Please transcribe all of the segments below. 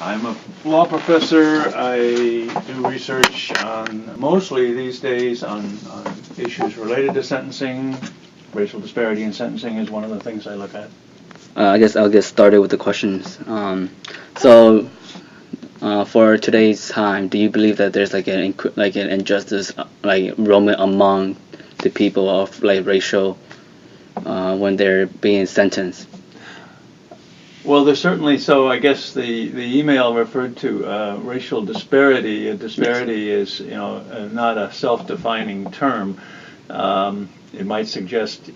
I'm a law professor. I do research on, mostly these days, on issues related to sentencing. Racial disparity in sentencing is one of the things I look at. I guess I'll get started with the questions. For today's time, do you believe that there's like an injustice like roaming among the people of like racial when they're being sentenced? Well, there's certainly, so I guess the email referred to racial disparity. Disparity is, not a self-defining term. It might suggest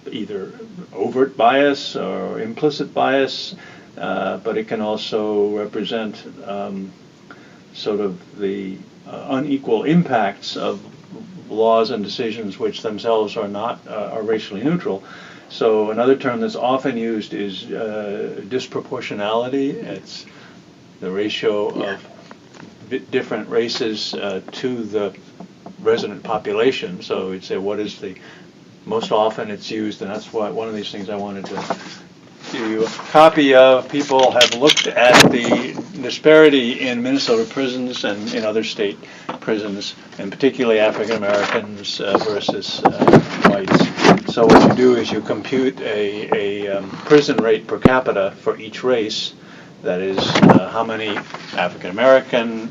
either overt bias or implicit bias, but it can also represent sort of the unequal impacts of laws and decisions which themselves are racially neutral. So another term that's often used is disproportionality. It's the ratio of different races to the resident population. So we'd say, what is the most often it's used, and that's why one of these things I wanted to give you a copy of. People have looked at the disparity in Minnesota prisons and in other state prisons, and particularly African Americans versus whites. So what you do is you compute a prison rate per capita for each race. That is, how many African American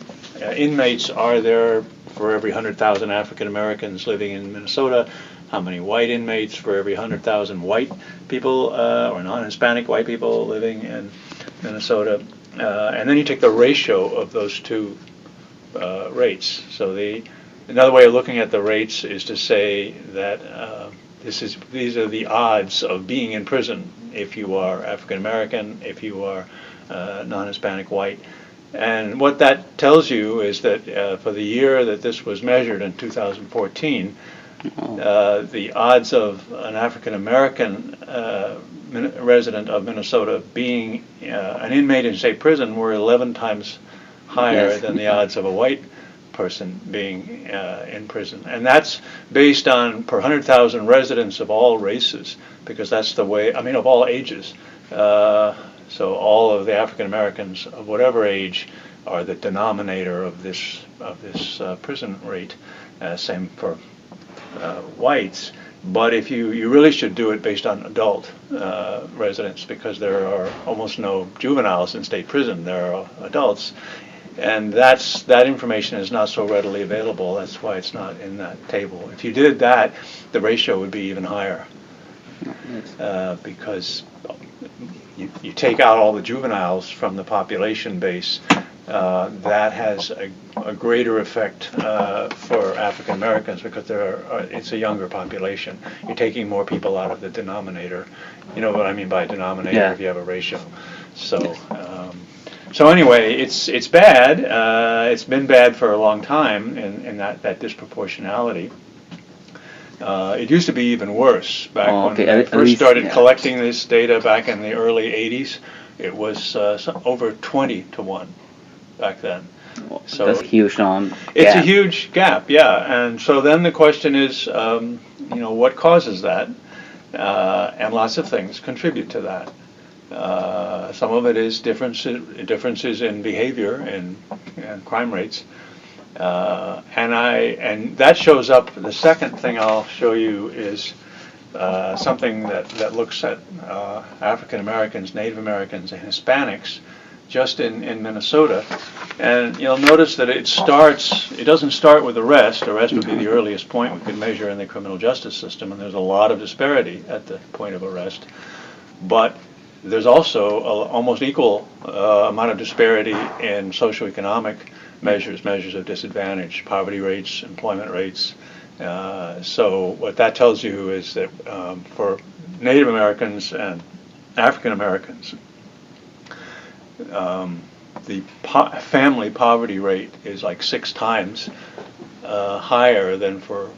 inmates are there for every 100,000 African Americans living in Minnesota? How many white inmates for every 100,000 white people or non-Hispanic white people living in Minnesota? And then you take the ratio of those two rates. So another way of looking at the rates is to say that these are the odds of being in prison if you are African American, if you are non-Hispanic white. And what that tells you is that for the year that this was measured in 2014, the odds of an African American resident of Minnesota being an inmate in state prison were 11 times higher than the odds of a white person being in prison. And that's based on per 100,000 residents of all races, because that's the way, of all ages. So all of the African Americans of whatever age are the denominator of this prison rate. Same for whites. But if you really should do it based on adult residents, because there are almost no juveniles in state prison. There are adults. And that information is not so readily available. That's why it's not in that table. If you did that, the ratio would be even higher, because you take out all the juveniles from the population base. That has a greater effect for African Americans, because it's a younger population. You're taking more people out of the denominator. You know what I mean by denominator if you have a ratio. So anyway, it's bad. It's been bad for a long time in that disproportionality. It used to be even worse back when I first started collecting this data back in the early 80s. It was over 20 to 1 back then. So that's huge. It's a huge gap, And so then the question is, what causes that? And lots of things contribute to that. Some of it is differences in behavior and crime rates, and that shows up. The second thing I'll show you is something that looks at African Americans, Native Americans, and Hispanics just in Minnesota, and you'll notice that it doesn't start with arrest. Arrest would be the earliest point we could measure in the criminal justice system, and there's a lot of disparity at the point of arrest, but there's also almost equal amount of disparity in socioeconomic measures of disadvantage, poverty rates, employment rates. So what that tells you is that for Native Americans and African Americans, the family poverty rate is like 6 times higher than for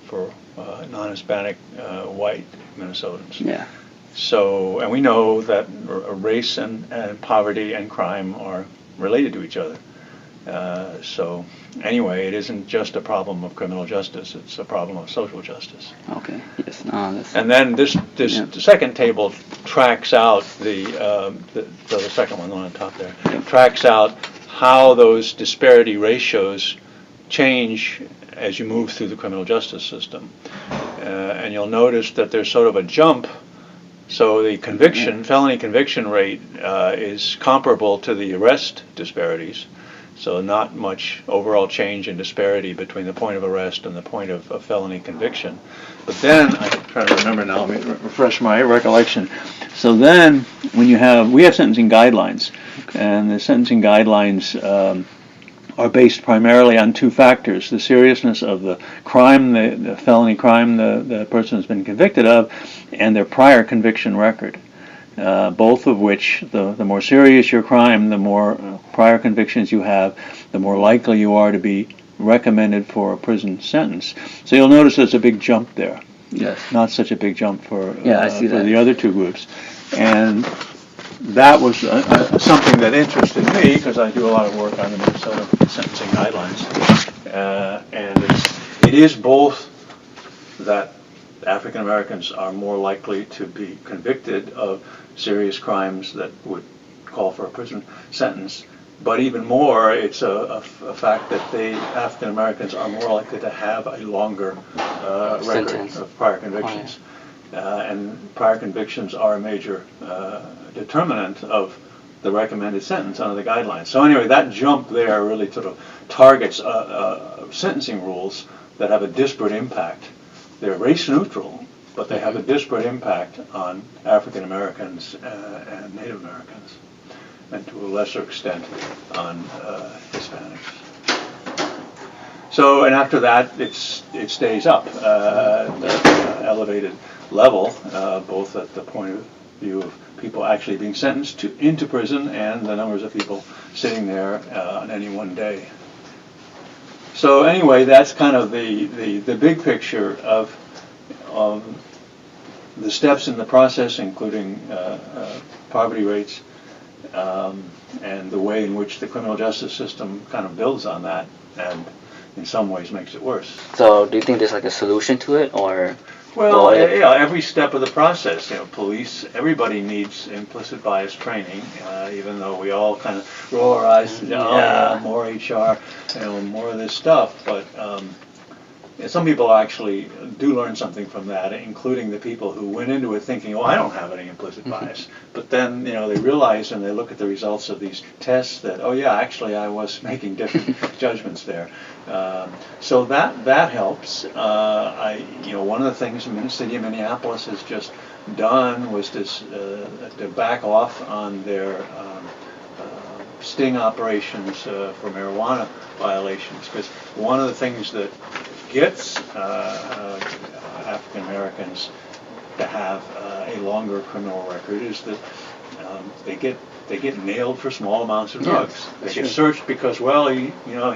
non-Hispanic white Minnesotans. Yeah. So, and we know that race and poverty and crime are related to each other. So anyway, it isn't just a problem of criminal justice; it's a problem of social justice. Okay. Yes. That's, And then this Yeah. the second table tracks out the second one on the top there tracks out how those disparity ratios change as you move through the criminal justice system. And you'll notice that there's sort of a jump. So the felony conviction rate is comparable to the arrest disparities. So not much overall change in disparity between the point of arrest and the point of felony conviction. But then, I'm trying to remember now, let me refresh my recollection. So then, we have sentencing guidelines, and the sentencing guidelines are based primarily on two factors: the seriousness of the crime, the felony crime the person has been convicted of, and their prior conviction record. Both of which, the more serious your crime, the more prior convictions you have, the more likely you are to be recommended for a prison sentence. So you'll notice there's a big jump there. Yes. Not such a big jump for I see that. the other two groups. And that was something that interested me because I do a lot of work on the Minnesota sentencing guidelines. And it is both that African Americans are more likely to be convicted of serious crimes that would call for a prison sentence, but even more, it's a fact that African Americans are more likely to have a longer record of prior convictions. And prior convictions are a major determinant of the recommended sentence under the guidelines. So anyway, that jump there really sort of targets sentencing rules that have a disparate impact. They're race neutral, but they have a disparate impact on African Americans and Native Americans, and to a lesser extent on Hispanics. So, and after that, it stays up at an elevated level, both at the point of view of people actually being sentenced into prison and the numbers of people sitting there on any one day. So anyway, that's kind of the big picture of the steps in the process, including poverty rates, and the way in which the criminal justice system kind of builds on that, and in some ways makes it worse. So do you think there's like a solution to it, or? Well, yeah, every step of the process, police, everybody needs implicit bias training, even though we all kind of roll our eyes, more HR, more of this stuff, but some people actually do learn something from that, including the people who went into it thinking, I don't have any implicit bias. But then, they realize and they look at the results of these tests that, actually I was making different judgments there. So that helps. One of the things the city of Minneapolis has just done was to back off on their sting operations for marijuana violations, because one of the things that gets African Americans to have a longer criminal record is that they get nailed for small amounts of drugs. They get searched because he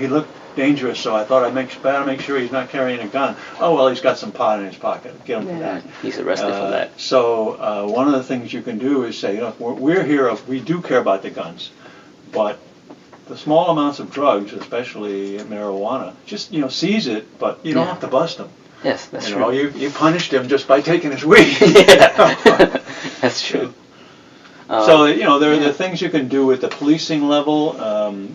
looked dangerous, so I thought I'd make sure he's not carrying a gun. He's got some pot in his pocket. Get him for that. He's arrested for that. So one of the things you can do is say, we're here. We do care about the guns, but the small amounts of drugs, especially marijuana, just seize it, but you don't have to bust them. Yes, that's true. You punished him just by taking his weed. That's true. So there are things you can do at the policing level.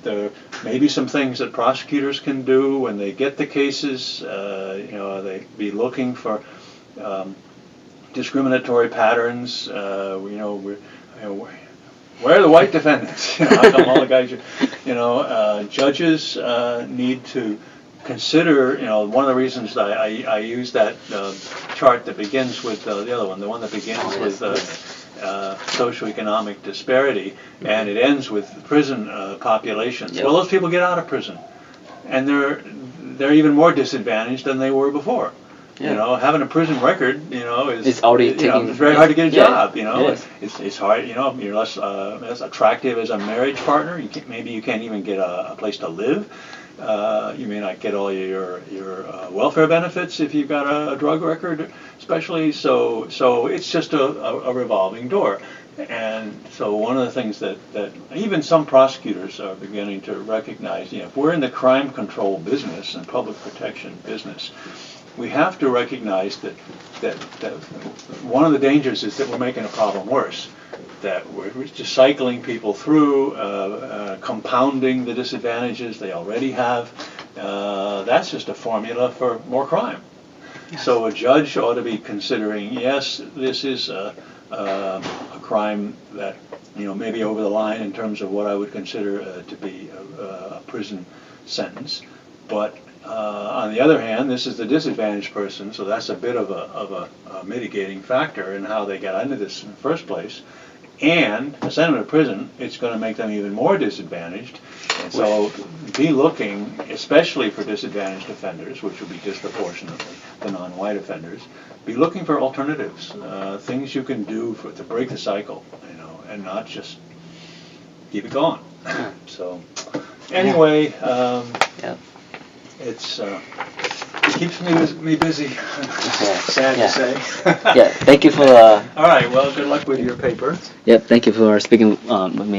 There may be some things that prosecutors can do when they get the cases. They be looking for discriminatory patterns. Where are the white defendants? How come all the guys judges need to consider, one of the reasons that I use that chart that begins with the other one, the one that begins with socioeconomic disparity, and it ends with prison populations. Well, those people get out of prison, and they're even more disadvantaged than they were before. Having a prison record, is it's already it's very hard to get a job. It's hard. You're less attractive as a marriage partner. Maybe you can't even get a place to live. You may not get all your welfare benefits if you've got a drug record, especially. So it's just a revolving door. And so one of the things that even some prosecutors are beginning to recognize, if we're in the crime control business and public protection business, we have to recognize that one of the dangers is that we're making a problem worse, that we're just cycling people through, compounding the disadvantages they already have. That's just a formula for more crime. Yes. So a judge ought to be considering, yes, this is a crime that maybe over the line in terms of what I would consider to be a prison sentence, but on the other hand, this is the disadvantaged person, so that's a bit of a mitigating factor in how they got into this in the first place. And a send them to prison, it's going to make them even more disadvantaged. And so be looking, especially for disadvantaged offenders, which will be disproportionately the non-white offenders, be looking for alternatives, things you can do to break the cycle, and not just keep it going. So anyway, it keeps me busy. Sad to say. Thank you for. All right. Well, good luck with your paper. Thank you for speaking with me.